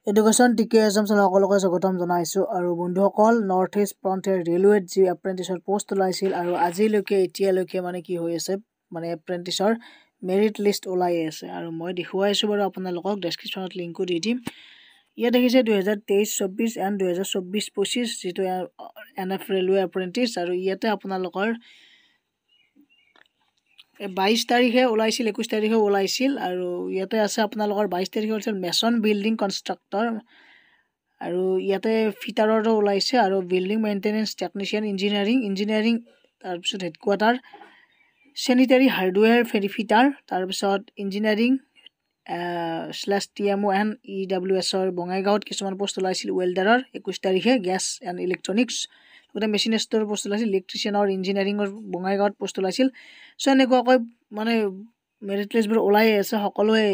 Education টিকে এছাম সকলোকে স্বাগতম জনাইছোঁ। আৰু বন্ধুসকল, নৰ্থ ইষ্ট ফ্ৰণ্টিয়াৰ ৰেলৱেত যি এপ্ৰেণ্টিছৰ পোষ্ট ওলাইছিল আৰু আজিলৈকে এতিয়ালৈকে মানে কি হৈ আছে, মানে এপ্ৰেণ্টিছৰ মেৰিট লিষ্ট ওলাই আছে। আৰু মই দেখুৱাইছোঁ বাৰু আপোনালোকক, ডেছক্ৰিপশ্যনত লিংকো দি দিম। ইয়াত দেখিছে 2023-24 এণ্ড 2024-25 যিটো NF ৰেলৱে এপ্ৰেণ্টিছ। আৰু ইয়াতে আপোনালোকৰ 22 তাৰিখে ওলাইছিল, 21 তাৰিখে ওলাইছিল। আৰু ইয়াতে আছে আপোনালোকৰ 22 তাৰিখে ওলাইছিল মেছন বিল্ডিং কনষ্ট্ৰাক্টৰ, আৰু ইয়াতে ফিটাৰৰো ওলাইছে, আৰু বিল্ডিং মেইনটেনেন্স টেকনিচিয়ান ইঞ্জিনিয়াৰিং তাৰপিছত হেডকোৱাৰ্টাৰ, চেনিটাৰী হাৰ্ডৱেৰ ফিটাৰ, তাৰপিছত ইঞ্জিনিয়াৰিং /TMO এণ্ড EWSৰ বঙাইগাঁৱত কিছুমান পোষ্ট ওলাইছিল। ৱেল্ডাৰৰ 21 তাৰিখে, গেছ এণ্ড ইলেক্ট্ৰনিক্স, লগতে মেচিনিষ্টৰ পোষ্ট ওলাইছিল। ইলেক্ট্ৰিচিয়ানৰ ইঞ্জিনিয়াৰিঙৰ বঙাইগাঁৱত পোষ্ট ওলাইছিল। চ' এনেকুৱাকৈ মানে মেৰিট লিষ্টবোৰ ওলাই আছে, সকলোৱে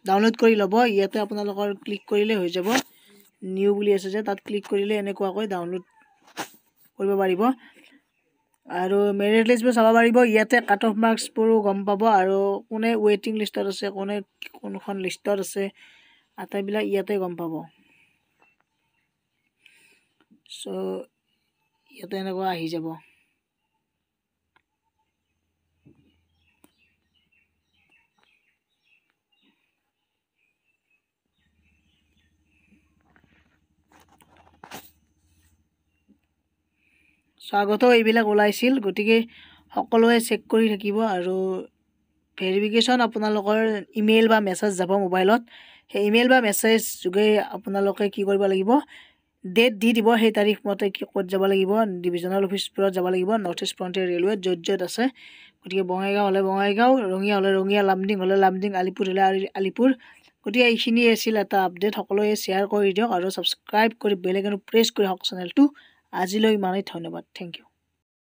ডাউনলোড কৰি ল'ব। ইয়াতে আপোনালোকৰ ক্লিক কৰিলে হৈ যাব, নিউ বুলি আছে যে তাত ক্লিক কৰিলে এনেকুৱাকৈ ডাউনলোড কৰিব পাৰিব আৰু মেৰিট লিষ্টবোৰ চাব পাৰিব। ইয়াতে কাট অফ মাৰ্কছবোৰো গম পাব, আৰু কোনে ৱেইটিং লিষ্টত আছে, কোনখন লিষ্টত আছে, আটাইবিলাক ইয়াতে গম পাব। চ' ইয়াতে এনেকুৱা আহি যাব। আগতেও এইবিলাক ওলাইছিল, গতিকে সকলোৱে চেক কৰি থাকিব। আৰু ভেৰিফিকেশ্যন আপোনালোকৰ ইমেইল বা মেছেজ যাব মোবাইলত, সেই ইমেইল বা মেছেজ যোগে আপোনালোকে কি কৰিব লাগিব, ডেট দি দিব, সেই তাৰিখ মতে ক'ত যাব লাগিব, ডিভিজনেল অফিচবোৰত যাব লাগিব, নৰ্থ ইষ্ট ফ্ৰণ্টিয়াৰ ৰেলৱেত য'ত আছে। গতিকে বঙাইগাঁও হ'লে বঙাইগাঁও, ৰঙিয়া হ'লে ৰঙিয়া, লামডিং হ'লে লামডিং, আলিপুৰ হ'লে আলিপুৰ। গতিকে এইখিনিয়ে আছিল এটা আপডেট। সকলোৱে শ্বেয়াৰ কৰি দিয়ক আৰু ছাবস্ক্ৰাইব কৰি বেল আইকনটো প্ৰেছ কৰি হওক চেনেলটো। আজিলৈ ইমানেই, ধন্যবাদ, থেংক ইউ।